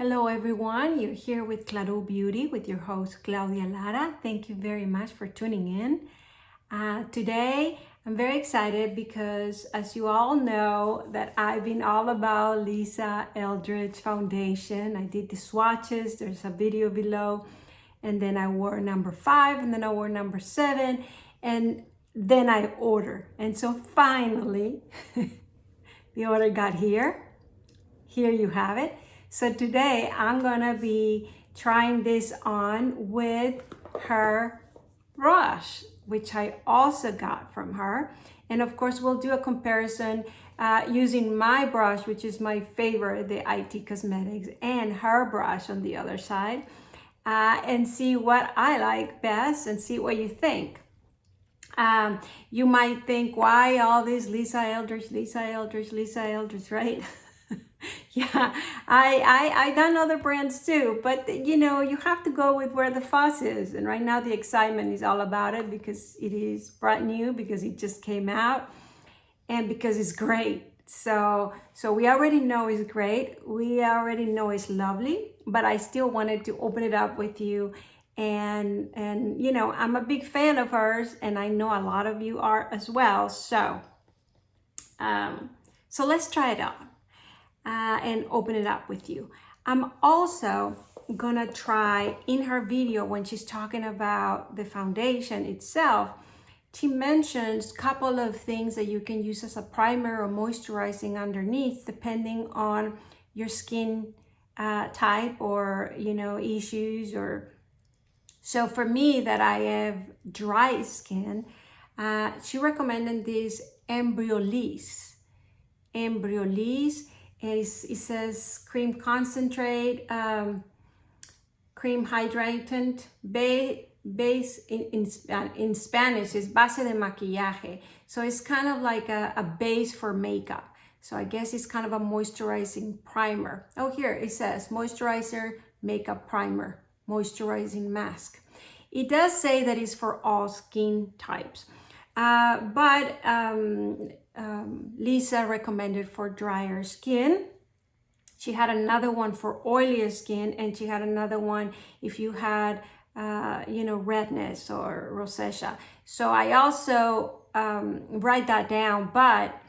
Hello everyone, you're here with Claro Beauty with your host Claudia Lara. Thank you very much for tuning in. Today I'm very excited because as you all know that I've been all about Lisa Eldridge foundation. I did the swatches, there's a video below, and then I wore number 5 and then I wore number 7 and then I ordered. And so finally the order got here. Here you have it. So today I'm gonna be trying this on with her brush, which I also got from her. And of course, we'll do a comparison using my brush, which is my favorite, the IT Cosmetics, and her brush on the other side, and see what I like best and see what you think. You might think, why all this Lisa Eldridge, right? Yeah, I done other brands too, but you know, you have to go with where the fuss is. And right now the excitement is all about it because it is brand new, because it just came out, and because it's great. So we already know it's great. We already know it's lovely, but I still wanted to open it up with you. And you know, I'm a big fan of hers, and I know a lot of you are as well. So let's try it out. And open it up with you. I'm also gonna try in her video when she's talking about the foundation itself, she mentions a couple of things that you can use as a primer or moisturizing underneath depending on your skin type or, you know, issues. Or so for me that I have dry skin, she recommended this Embryolisse. And it says cream concentrate, cream hydratant, base in Spanish is base de maquillaje. So it's kind of like a base for makeup. So I guess it's kind of a moisturizing primer. Oh, here it says moisturizer, makeup primer, moisturizing mask. It does say that it's for all skin types. Lisa recommended for drier skin. She had another one for oilier skin, and she had another one if you had, you know, redness or rosacea. So I also wrote that down. But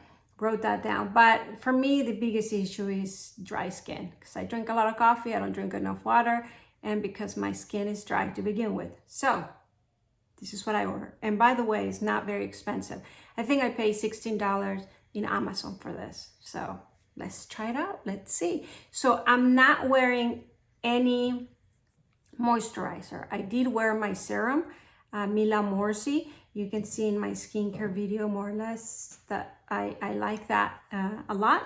for me, the biggest issue is dry skin because I drink a lot of coffee. I don't drink enough water, and because my skin is dry to begin with. So this is what I ordered. And by the way, it's not very expensive. I think I paid $16 in Amazon for this. So let's try it out. Let's see. So I'm not wearing any moisturizer. I did wear my serum, Mila Morsi. You can see in my skincare video more or less that I like that a lot.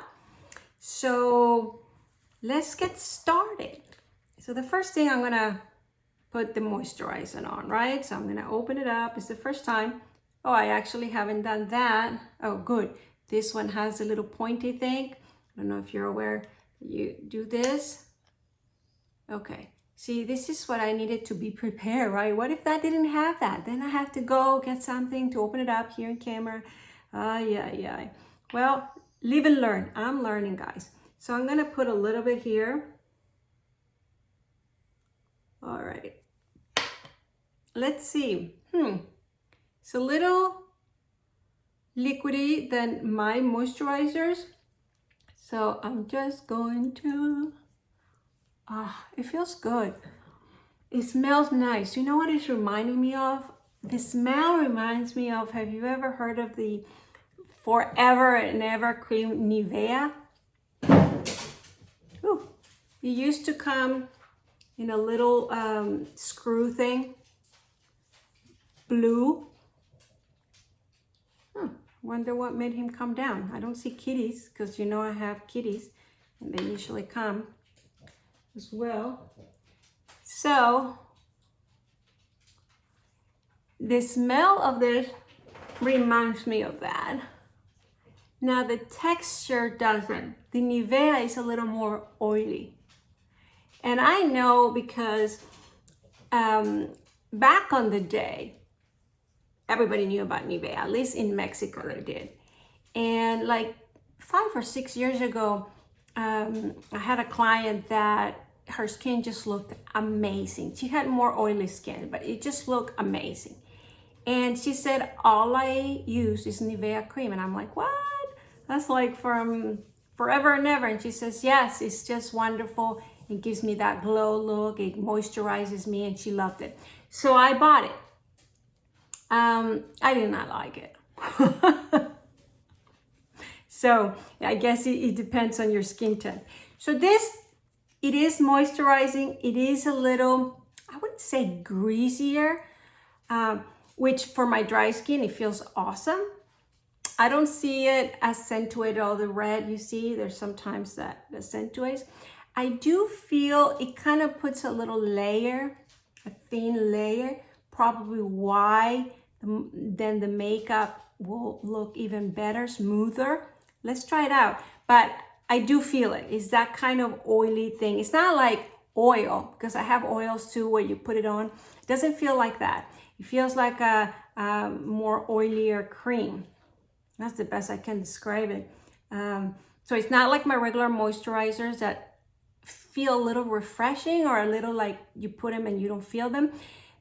So let's get started. So the first thing I'm gonna put the moisturizer on, right? So I'm gonna open it up. It's the first time. Oh, I actually haven't done that. Oh, good. This one has a little pointy thing. I don't know if you're aware. You do this. Okay. See, this is what I needed to be prepared, right? What if that didn't have that? Then I have to go get something to open it up here in camera. Yeah. Well, live and learn. I'm learning, guys. So I'm gonna put a little bit here. All right. Let's see. It's a little liquidy than my moisturizers. So I'm just going to, it feels good. It smells nice. You know what it's reminding me of? The smell reminds me of, have you ever heard of the Forever and Ever cream Nivea? Ooh, it used to come in a little screw thing, blue. Wonder what made him come down. I don't see kitties because you know I have kitties and they usually come as well. So the smell of this reminds me of that. Now the texture doesn't. The Nivea is a little more oily. And I know because back on the day, everybody knew about Nivea, at least in Mexico they did. And like 5 or 6 years ago, I had a client that her skin just looked amazing. She had more oily skin, but it just looked amazing. And she said, all I use is Nivea cream. And I'm like, what? That's like from forever and ever. And she says, yes, it's just wonderful. It gives me that glow look. It moisturizes me, and she loved it. So I bought it. I did not like it. So I guess it depends on your skin type. So this, it is moisturizing. It is a little, I wouldn't say greasier, which for my dry skin, it feels awesome. I don't see it accentuate all the red you see. There's sometimes that accentuates. I do feel it kind of puts a little layer, a thin layer, probably why then the makeup will look even better, smoother. Let's try it out. But I do feel it. It's that kind of oily thing. It's not like oil, because I have oils too where you put it on. It doesn't feel like that. It feels like a more oilier cream. That's the best I can describe it. So it's not like my regular moisturizers that feel a little refreshing or a little like you put them and you don't feel them.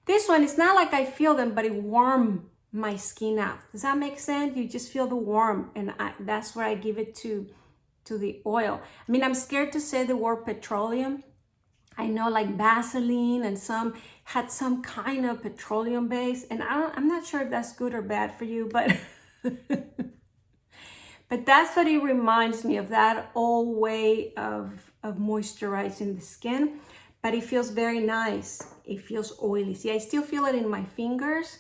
This one, it's not like I feel them, but it warms my skin out. Does that make sense? You just feel the warmth, and that's where I give it to the oil. I mean, I'm scared to say the word petroleum. I know like Vaseline and some had some kind of petroleum base, and I'm not sure if that's good or bad for you, but but that's what it reminds me of, that old way of moisturizing the skin. But it feels very nice. It feels oily. See, I still feel it in my fingers,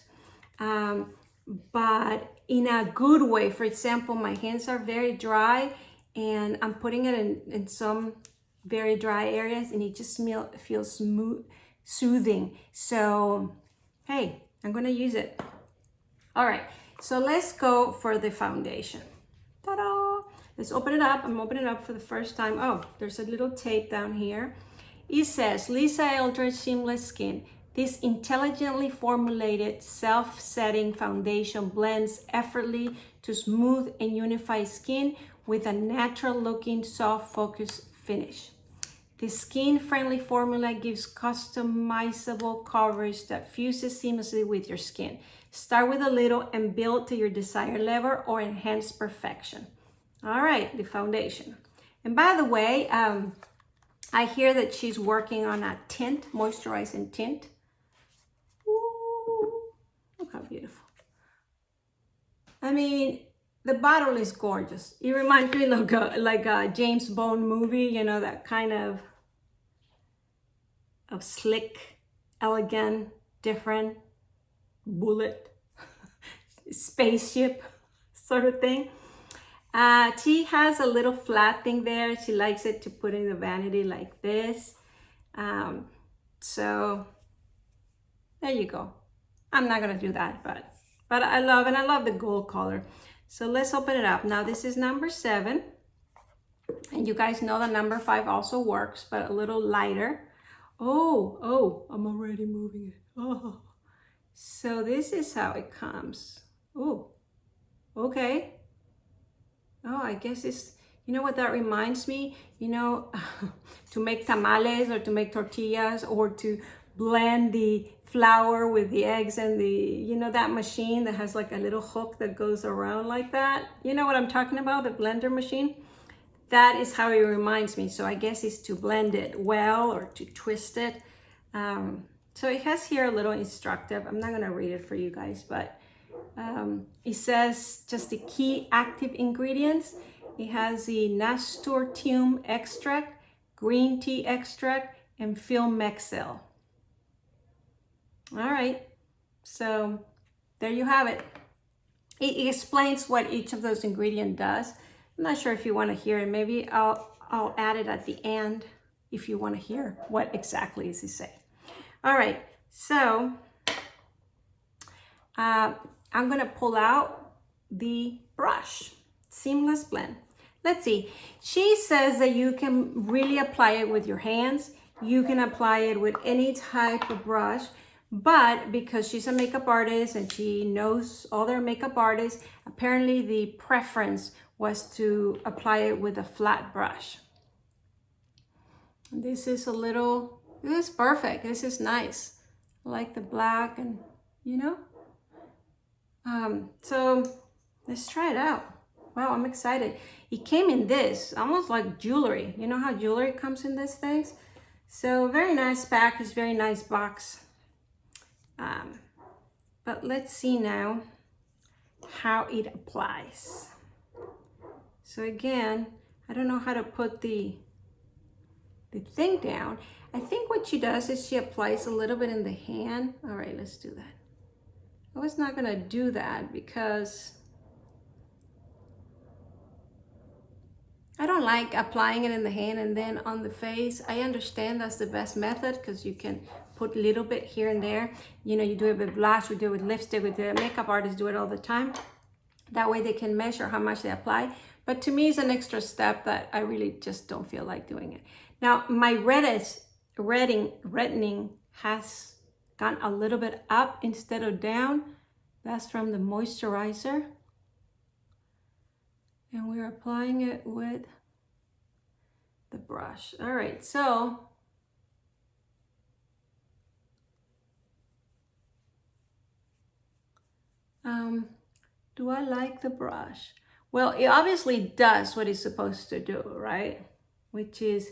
but in a good way. For example, my hands are very dry, and I'm putting it in some very dry areas, and it just feels smooth, soothing. So, hey, I'm gonna use it. All right, so let's go for the foundation. Ta-da! Let's open it up. I'm opening it up for the first time. Oh, there's a little tape down here. It says, Lisa Eldridge Seamless Skin. This intelligently formulated self-setting foundation blends effortlessly to smooth and unify skin with a natural looking, soft focused finish. The skin-friendly formula gives customizable coverage that fuses seamlessly with your skin. Start with a little and build to your desired level or enhance perfection. All right, the foundation. And by the way, I hear that she's working on a tint, moisturizing tint. Ooh, look how beautiful. I mean, the bottle is gorgeous. It reminds me like a James Bond movie, you know, that kind of slick, elegant, different, bullet, spaceship sort of thing. She has a little flat thing there. She likes it to put in the vanity like this. So there you go. I'm not gonna do that, but I love the gold color. So let's open it up. Now this is number 7. And you guys know the number 5 also works, but a little lighter. Oh, I'm already moving it. Oh. So this is how it comes. Oh, okay. Oh, I guess it's, you know what that reminds me? You know, to make tamales or to make tortillas or to blend the flour with the eggs and the, you know, that machine that has like a little hook that goes around like that. You know what I'm talking about, the blender machine? That is how it reminds me. So I guess it's to blend it well or to twist it. So it has here a little instructive. I'm not gonna read it for you guys, but it says just the key active ingredients. It has the nasturtium extract, green tea extract, and Filmexil. All right, so there you have it. It explains what each of those ingredients does. I'm not sure if you want to hear it. Maybe I'll add it at the end if you want to hear what exactly is it say. All right, so I'm gonna pull out the brush, Seamless Blend. Let's see, she says that you can really apply it with your hands. You can apply it with any type of brush, but because she's a makeup artist and she knows other makeup artists, apparently the preference was to apply it with a flat brush. This is a little, this is perfect. This is nice. I like the black and, you know. So let's try it out. Wow, I'm excited. It came in this, almost like jewelry. You know how jewelry comes in these things? So very nice package, very nice box. But let's see now how it applies. So again, I don't know how to put the thing down. I think what she does is she applies a little bit in the hand. All right, let's do that. I was not gonna do that because I don't like applying it in the hand and then on the face. I understand that's the best method because you can put a little bit here and there. You know, you do it with blush, we do it with lipstick, with the makeup artists do it all the time. That way they can measure how much they apply. But to me, it's an extra step that I really just don't feel like doing it. Now, my reddening has gone a little bit up instead of down. That's from the moisturizer. And we're applying it with the brush. All right, so do I like the brush? Well, it obviously does what it's supposed to do, right? Which is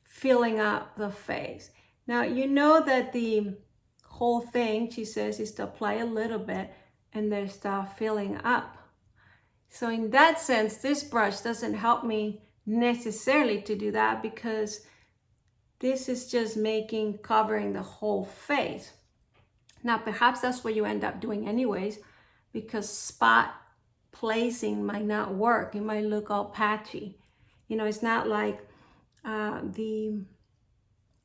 filling up the face. Now, you know that the whole thing, she says, is to apply a little bit and then start filling up. So in that sense, this brush doesn't help me necessarily to do that because this is just covering the whole face. Now, perhaps that's what you end up doing anyways, because spot placing might not work. It might look all patchy. You know, it's not like I'm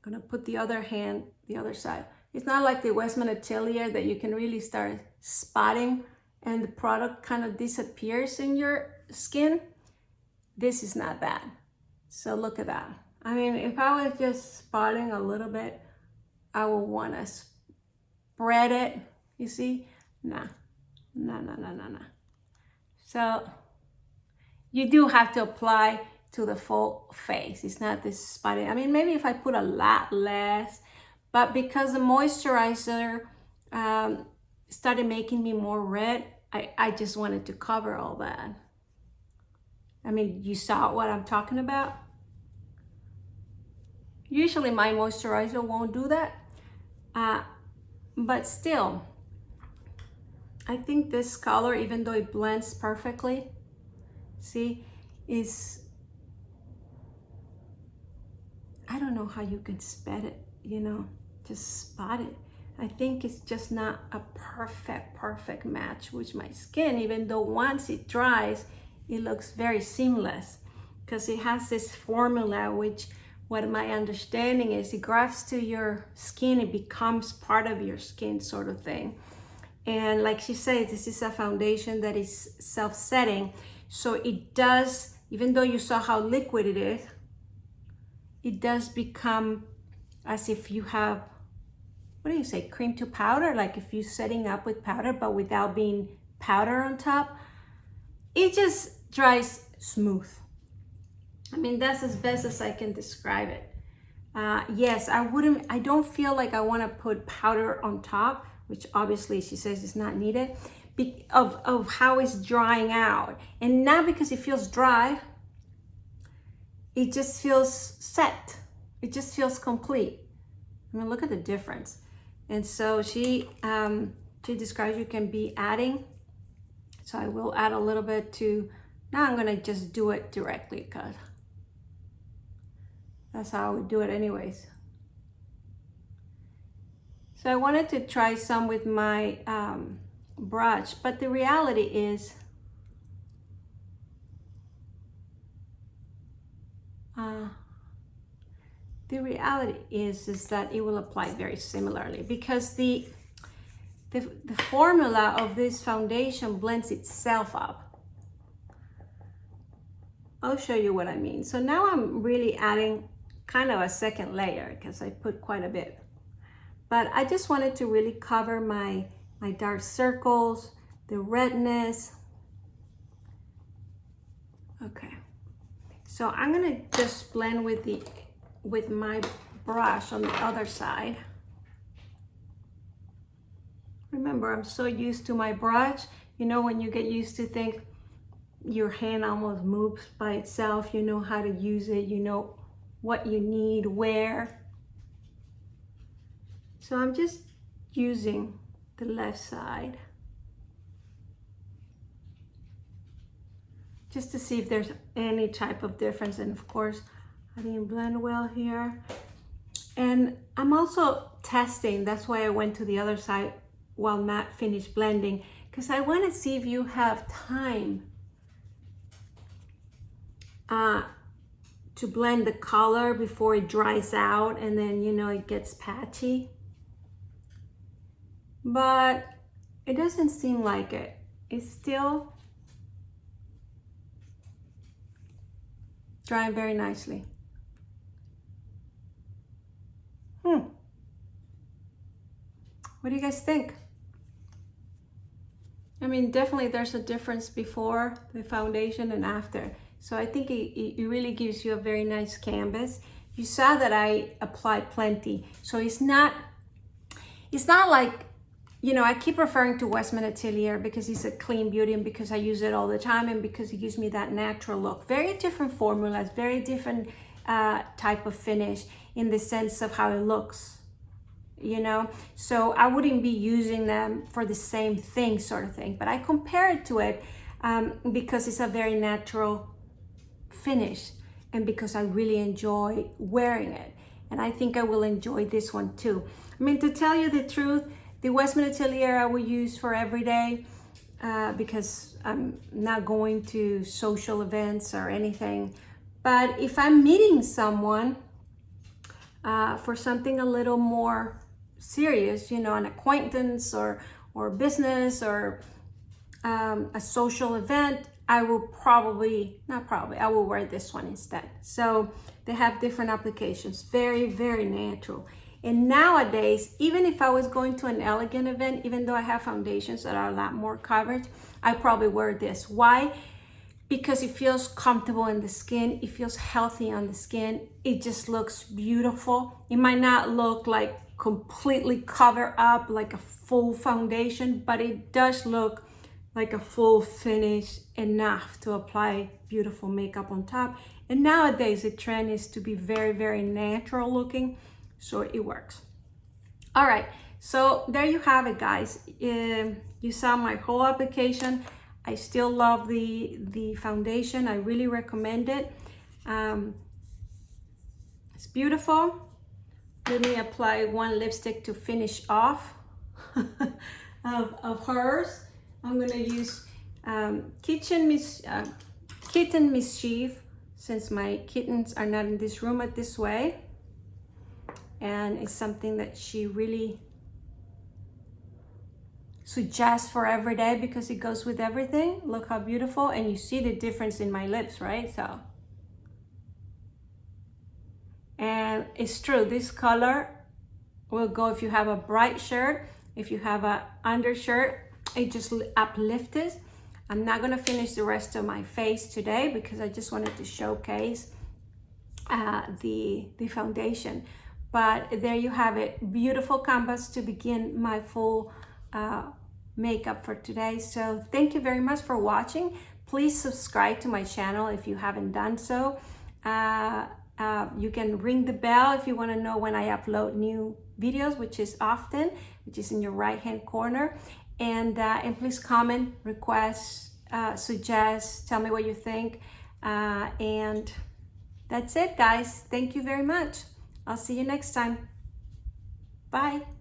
gonna put the other hand, the other side. It's not like the Westman Atelier that you can really start spotting and the product kind of disappears in your skin. This is not that. So look at that. I mean, if I was just spotting a little bit, I would want to spread it. You see? Nah. So you do have to apply to the full face. It's not this spotting. I mean, maybe if I put a lot less, but because the moisturizer started making me more red, I just wanted to cover all that. I mean, you saw what I'm talking about? Usually my moisturizer won't do that, but still, I think this color, even though it blends perfectly, see, is, I don't know how you can spot it, you know, just spot it. I think it's just not a perfect match with my skin, even though once it dries, it looks very seamless because it has this formula, which what my understanding is, it grafts to your skin, it becomes part of your skin sort of thing. And like she said, this is a foundation that is self-setting. So it does, even though you saw how liquid it is, it does become as if you have, what do you say, cream to powder? Like if you're setting up with powder, but without being powder on top. It just dries smooth. I mean, that's as best as I can describe it. Yes, I don't feel like I want to put powder on top, which obviously she says is not needed, of how it's drying out. And not because it feels dry, it just feels set. It just feels complete. I mean, look at the difference. And so she describes you can be adding. So I will add a little bit to, now I'm gonna just do it directly because that's how I would do it anyways. So I wanted to try some with my brush, but the reality is, that it will apply very similarly because the formula of this foundation blends itself up. I'll show you what I mean. So now I'm really adding kind of a second layer because I put quite a bit. But I just wanted to really cover my dark circles, the redness. Okay. So I'm gonna just blend with with my brush on the other side. Remember, I'm so used to my brush. You know, when you get used to things, your hand almost moves by itself. You know how to use it. You know what you need, where. So I'm just using the left side just to see if there's any type of difference. And of course, I didn't blend well here. And I'm also testing. That's why I went to the other side while Matt finished blending, because I want to see if you have time to blend the color before it dries out and then, you know, it gets patchy. But it doesn't seem like it. It's still drying very nicely. What do you guys think? I mean, definitely there's a difference before the foundation and after. So I think it really gives you a very nice canvas. You saw that I applied plenty. So it's not like, you know, I keep referring to Westman Atelier because it's a clean beauty and because I use it all the time and because it gives me that natural look. Very different formulas, very different type of finish in the sense of how it looks, you know? So I wouldn't be using them for the same thing sort of thing, but I compare it to it because it's a very natural finish and because I really enjoy wearing it. And I think I will enjoy this one too. I mean, to tell you the truth, the Westman Atelier I will use for every day because I'm not going to social events or anything. But if I'm meeting someone for something a little more serious, you know, an acquaintance or business or a social event, I will I will wear this one instead. So they have different applications, very, very natural. And nowadays, even if I was going to an elegant event, even though I have foundations that are a lot more coverage, I probably wear this. Why? Because it feels comfortable in the skin. It feels healthy on the skin. It just looks beautiful. It might not look like completely covered up like a full foundation, but it does look like a full finish enough to apply beautiful makeup on top. And nowadays the trend is to be very, very natural looking, so it works. All right, so there you have it, guys. You saw my whole application. I still love the foundation. I really recommend it. It's beautiful. Let me apply one lipstick to finish off of hers. I'm gonna use Kitten Mischief, since my kittens are not in this room at this way. And it's something that she really suggests for every day because it goes with everything. Look how beautiful. And you see the difference in my lips, right? So, and it's true, this color will go if you have a bright shirt, if you have a undershirt, it just uplifts. I'm not gonna finish the rest of my face today because I just wanted to showcase the foundation. But there you have it, beautiful canvas to begin my full makeup for today. So thank you very much for watching. Please subscribe to my channel if you haven't done so. You can ring the bell if you want to know when I upload new videos, which is often, which is in your right hand corner. And please comment, request, suggest, tell me what you think. And that's it, guys. Thank you very much. I'll see you next time. Bye.